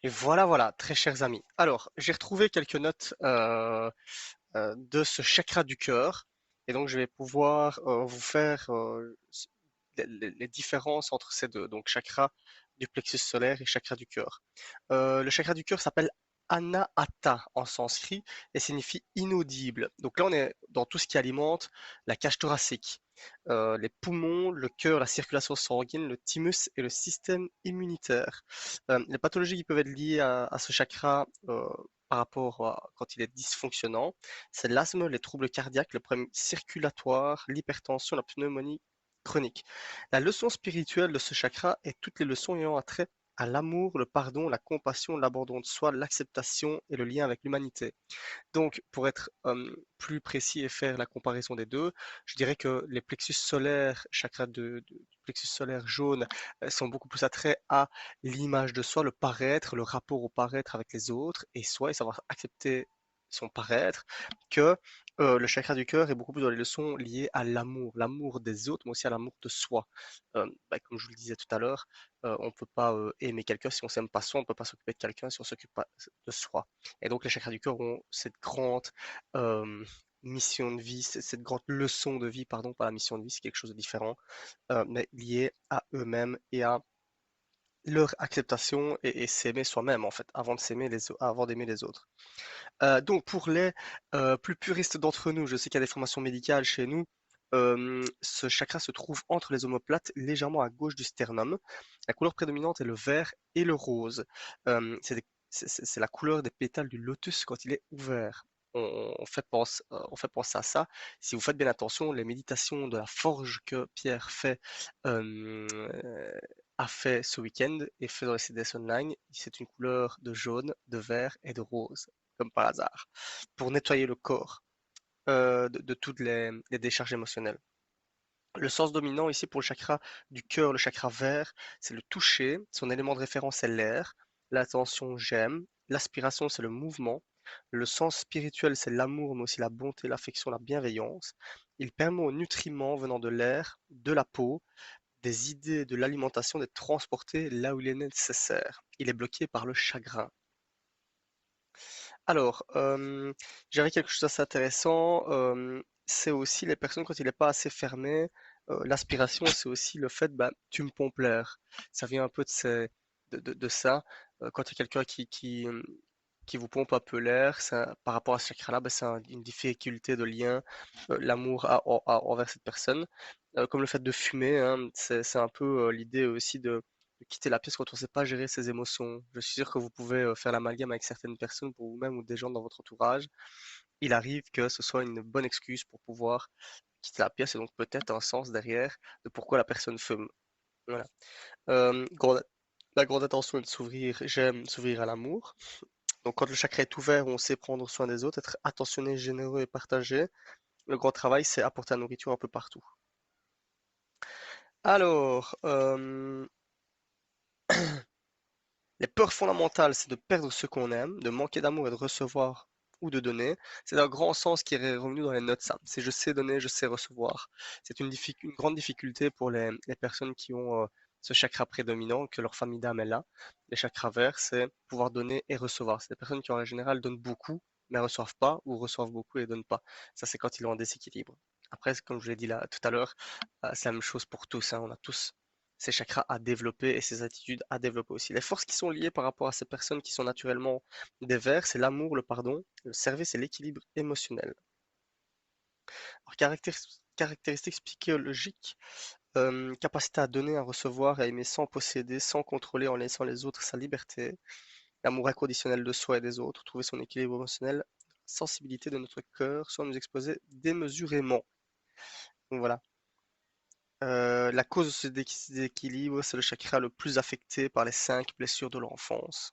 Et voilà, très chers amis. Alors, j'ai retrouvé quelques notes de ce chakra du cœur. Et donc, je vais pouvoir vous faire les différences entre ces deux, donc chakra du plexus solaire et chakra du cœur. Le chakra du cœur s'appelle Anahata en sanskrit et signifie inaudible. Donc là, on est dans tout ce qui alimente la cage thoracique, les poumons, le cœur, la circulation sanguine, le thymus et le système immunitaire. Les pathologies qui peuvent être liées à ce chakra par rapport à quand il est dysfonctionnant, c'est l'asthme, les troubles cardiaques, le problème circulatoire, l'hypertension, la pneumonie chronique. La leçon spirituelle de ce chakra est toutes les leçons ayant attrait à l'amour, le pardon, la compassion, l'abandon de soi, l'acceptation et le lien avec l'humanité. Donc, pour être plus précis et faire la comparaison des deux, je dirais que les plexus solaires, chakras du plexus solaire jaune, sont beaucoup plus attraits à l'image de soi, le paraître, le rapport au paraître avec les autres et soi et savoir accepter son paraître, que le chakra du cœur est beaucoup plus dans les leçons liées à l'amour des autres, mais aussi à l'amour de soi. Comme je vous le disais tout à l'heure, on ne peut pas aimer quelqu'un si on s'aime pas soi, on ne peut pas s'occuper de quelqu'un si on s'occupe pas de soi. Et donc les chakras du cœur ont cette grande euh, mission de vie, cette grande leçon de vie, pardon, pas la mission de vie, c'est quelque chose de différent, mais lié à eux-mêmes et à leur acceptation et s'aimer soi-même en fait, avant de avant d'aimer les autres. Donc pour les plus puristes d'entre nous, je sais qu'il y a des formations médicales chez nous. Ce chakra se trouve entre les omoplates, légèrement à gauche du sternum. La couleur prédominante est le vert et le rose. C'est la couleur des pétales du lotus quand il est ouvert. On fait penser à ça. Si vous faites bien attention, les méditations de la forge que Pierre a fait ce week-end et fait dans les CDS online, c'est une couleur de jaune, de vert et de rose, comme par hasard, pour nettoyer le corps de toutes les décharges émotionnelles. Le sens dominant ici pour le chakra du cœur, le chakra vert, c'est le toucher. Son élément de référence c'est l'air. L'attention, j'aime. L'aspiration, c'est le mouvement. Le sens spirituel, c'est l'amour, mais aussi la bonté, l'affection, la bienveillance. Il permet aux nutriments venant de l'air, de la peau, des idées, de l'alimentation d'être transportés là où il est nécessaire. Il est bloqué par le chagrin. Alors, j'avais quelque chose d'assez intéressant. C'est aussi les personnes quand il n'est pas assez fermé. L'aspiration, c'est aussi le fait, bah, tu me pompes l'air. Ça vient un peu de ça. Quand il y a quelqu'un qui vous pompe un peu l'air, par rapport à ce chakra-là, bah, c'est une difficulté de lien, l'amour envers cette personne. Comme le fait de fumer, hein, c'est un peu l'idée aussi de quitter la pièce quand on ne sait pas gérer ses émotions. Je suis sûr que vous pouvez faire l'amalgame avec certaines personnes pour vous-même ou des gens dans votre entourage. Il arrive que ce soit une bonne excuse pour pouvoir quitter la pièce et donc peut-être un sens derrière de pourquoi la personne fume. Voilà. La grande intention est de s'ouvrir, j'aime s'ouvrir à l'amour. Donc quand le chakra est ouvert, on sait prendre soin des autres, être attentionné, généreux et partagé. Le grand travail, c'est apporter la nourriture un peu partout. Alors, les peurs fondamentales, c'est de perdre ce qu'on aime, de manquer d'amour et de recevoir ou de donner. C'est un grand sens qui est revenu dans les notes, ça. C'est je sais donner, je sais recevoir. C'est une grande difficulté pour les personnes qui ont ce chakra prédominant, que leur famille d'âme est là. Les chakras verts, c'est pouvoir donner et recevoir. C'est des personnes qui en général donnent beaucoup, mais reçoivent pas, ou reçoivent beaucoup et donnent pas. Ça, c'est quand ils ont un déséquilibre. Après, comme je l'ai dit là tout à l'heure, c'est la même chose pour tous, hein. On a tous ces chakras à développer et ces attitudes à développer aussi. Les forces qui sont liées par rapport à ces personnes qui sont naturellement des vers, c'est l'amour, le pardon, le service et l'équilibre émotionnel. Alors, caractéristiques psychologiques, capacité à donner, à recevoir, à aimer sans posséder, sans contrôler, en laissant les autres sa liberté, l'amour inconditionnel de soi et des autres, trouver son équilibre émotionnel, sensibilité de notre cœur, sans nous exposer démesurément. Donc voilà. La cause de ce déséquilibre, c'est le chakra le plus affecté par les 5 blessures de l'enfance.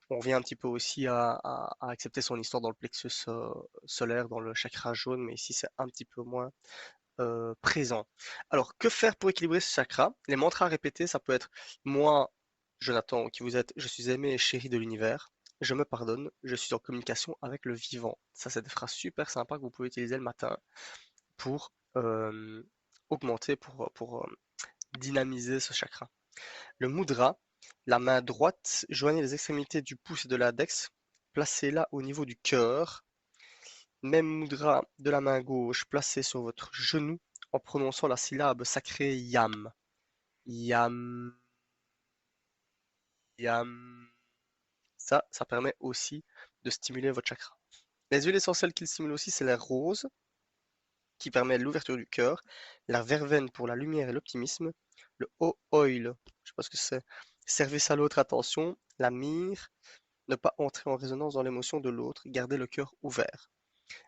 On revient un petit peu aussi à accepter son histoire dans le plexus solaire, dans le chakra jaune, mais ici c'est un petit peu moins présent. Alors, que faire pour équilibrer ce chakra? Les mantras à répéter, ça peut être moi, Jonathan, qui vous êtes, je suis aimé et chéri de l'univers, je me pardonne, je suis en communication avec le vivant. Ça, c'est des phrases super sympas que vous pouvez utiliser le matin pour augmenter, pour dynamiser ce chakra. Le mudra, La main droite, joignez les extrémités du pouce et de l'index, placez-la au niveau du cœur. Même mudra de la main gauche, placée sur votre genou en prononçant la syllabe sacrée yam. Yam, yam. Ça permet aussi de stimuler votre chakra. Les huiles essentielles qu'il stimule aussi, c'est la rose, qui permet l'ouverture du cœur, la verveine pour la lumière et l'optimisme, le oil, je sais pas ce que c'est, service à l'autre, attention, la myrrhe, ne pas entrer en résonance dans l'émotion de l'autre, garder le cœur ouvert.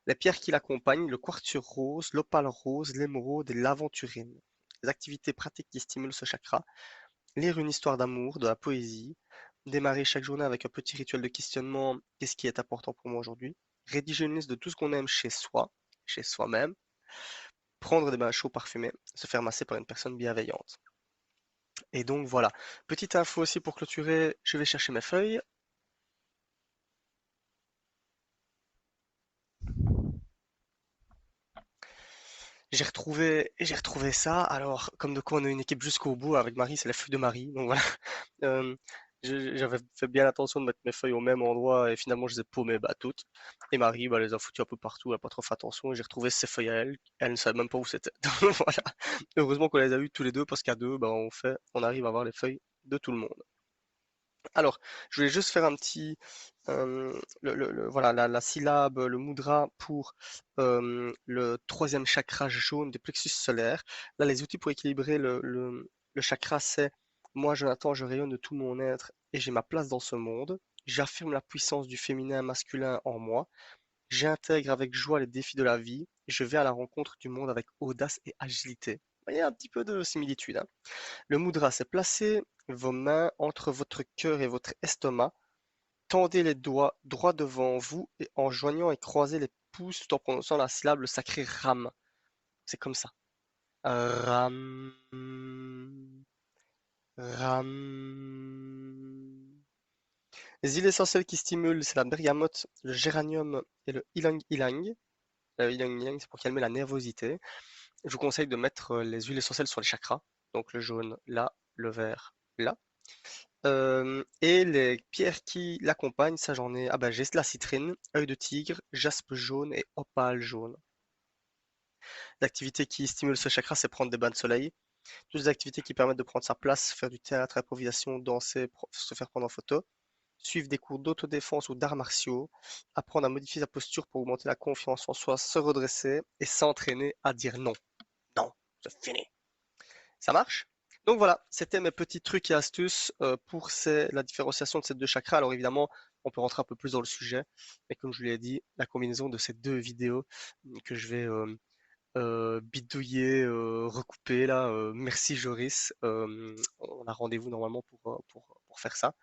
Les pierres qui l'accompagnent, le quartz rose, l'opale rose, l'émeraude et l'aventurine. Les activités pratiques qui stimulent ce chakra, lire une histoire d'amour, de la poésie, démarrer chaque journée avec un petit rituel de questionnement, qu'est-ce qui est important pour moi aujourd'hui, rédiger une liste de tout ce qu'on aime chez soi, chez soi-même, prendre des bains chauds parfumés, se faire masser par une personne bienveillante. Et donc voilà. Petite info aussi pour clôturer, je vais chercher mes feuilles. J'ai retrouvé ça. Alors, comme de quoi on a une équipe jusqu'au bout avec Marie, c'est la feuille de Marie. Donc voilà. Euh, j'avais fait bien attention de mettre mes feuilles au même endroit et finalement je les ai paumées bah, toutes. Et Marie bah, les a foutues un peu partout, elle n'a pas trop fait attention. Et j'ai retrouvé ses feuilles à elle. Elle ne savait même pas où c'était. Donc voilà. Heureusement qu'on les a eues tous les deux parce qu'à deux, bah, on arrive à avoir les feuilles de tout le monde. Alors, je voulais juste faire un petit, voilà, la syllabe, le mudra pour le troisième chakra jaune des plexus solaires. Là, les outils pour équilibrer le chakra, c'est moi, Jonathan, je rayonne de tout mon être et j'ai ma place dans ce monde. J'affirme la puissance du féminin masculin en moi. J'intègre avec joie les défis de la vie. Je vais à la rencontre du monde avec audace et agilité. Il y a un petit peu de similitude, hein. Le mudra, c'est placer vos mains entre votre cœur et votre estomac. Tendez les doigts droit devant vous et en joignant et croisez les pouces tout en prononçant la syllabe le sacré Ram. C'est comme ça. Ram, Ram. Les huiles essentielles qui stimulent, c'est la bergamote, le géranium et le ylang ylang. Le ylang ylang, c'est pour calmer la nervosité. Je vous conseille de mettre les huiles essentielles sur les chakras. Donc le jaune là, le vert là. Et les pierres qui l'accompagnent, ça j'en ai. Ah bah j'ai la citrine, œil de tigre, jaspe jaune et opale jaune. L'activité qui stimule ce chakra, c'est prendre des bains de soleil. Toutes les activités qui permettent de prendre sa place, faire du théâtre, improvisation, danser, se faire prendre en photo. Suivre des cours d'autodéfense ou d'arts martiaux. Apprendre à modifier sa posture pour augmenter la confiance en soi, se redresser et s'entraîner à dire non. Non, c'est fini. Ça marche? Donc voilà, c'était mes petits trucs et astuces pour la différenciation de ces deux chakras. Alors évidemment, on peut rentrer un peu plus dans le sujet, mais comme je vous l'ai dit, la combinaison de ces deux vidéos que je vais bidouiller, recouper là, merci Joris. On a rendez-vous normalement pour faire ça.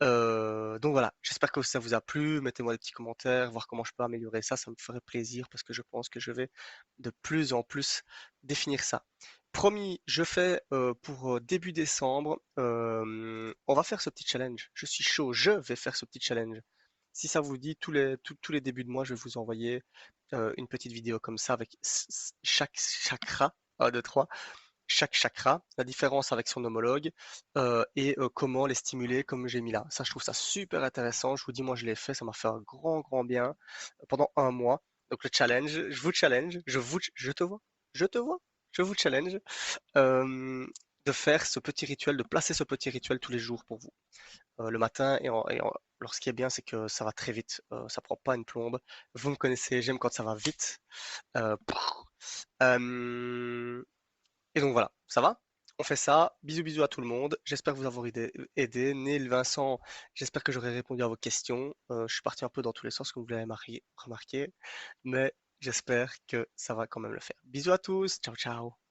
Donc voilà, j'espère que ça vous a plu. Mettez-moi des petits commentaires, voir comment je peux améliorer ça. Ça me ferait plaisir parce que je pense que je vais de plus en plus définir ça. Promis, je fais pour début décembre. On va faire ce petit challenge. Je suis chaud, je vais faire ce petit challenge. Si ça vous dit, tous les débuts de mois, je vais vous envoyer une petite vidéo comme ça avec chaque chakra, 1, 2, 3, chaque chakra, la différence avec son homologue et comment les stimuler comme j'ai mis là. Ça, je trouve ça super intéressant. Je vous dis, moi, je l'ai fait, ça m'a fait un grand, grand bien pendant un mois. Donc le challenge, je vous challenge, je te vois, je te vois, je vous challenge euh, de faire ce petit rituel, de placer ce petit rituel tous les jours pour vous. Le matin alors ce qui est bien, c'est que ça va très vite, ça prend pas une plombe. Vous me connaissez, j'aime quand ça va vite. Euh, euh, et donc voilà, ça va? On fait ça. Bisous bisous à tout le monde. J'espère vous avoir aidé. Neil, Vincent, j'espère que j'aurai répondu à vos questions. Je suis parti un peu dans tous les sens, comme vous l'avez remarqué, mais j'espère que ça va quand même le faire. Bisous à tous. Ciao ciao.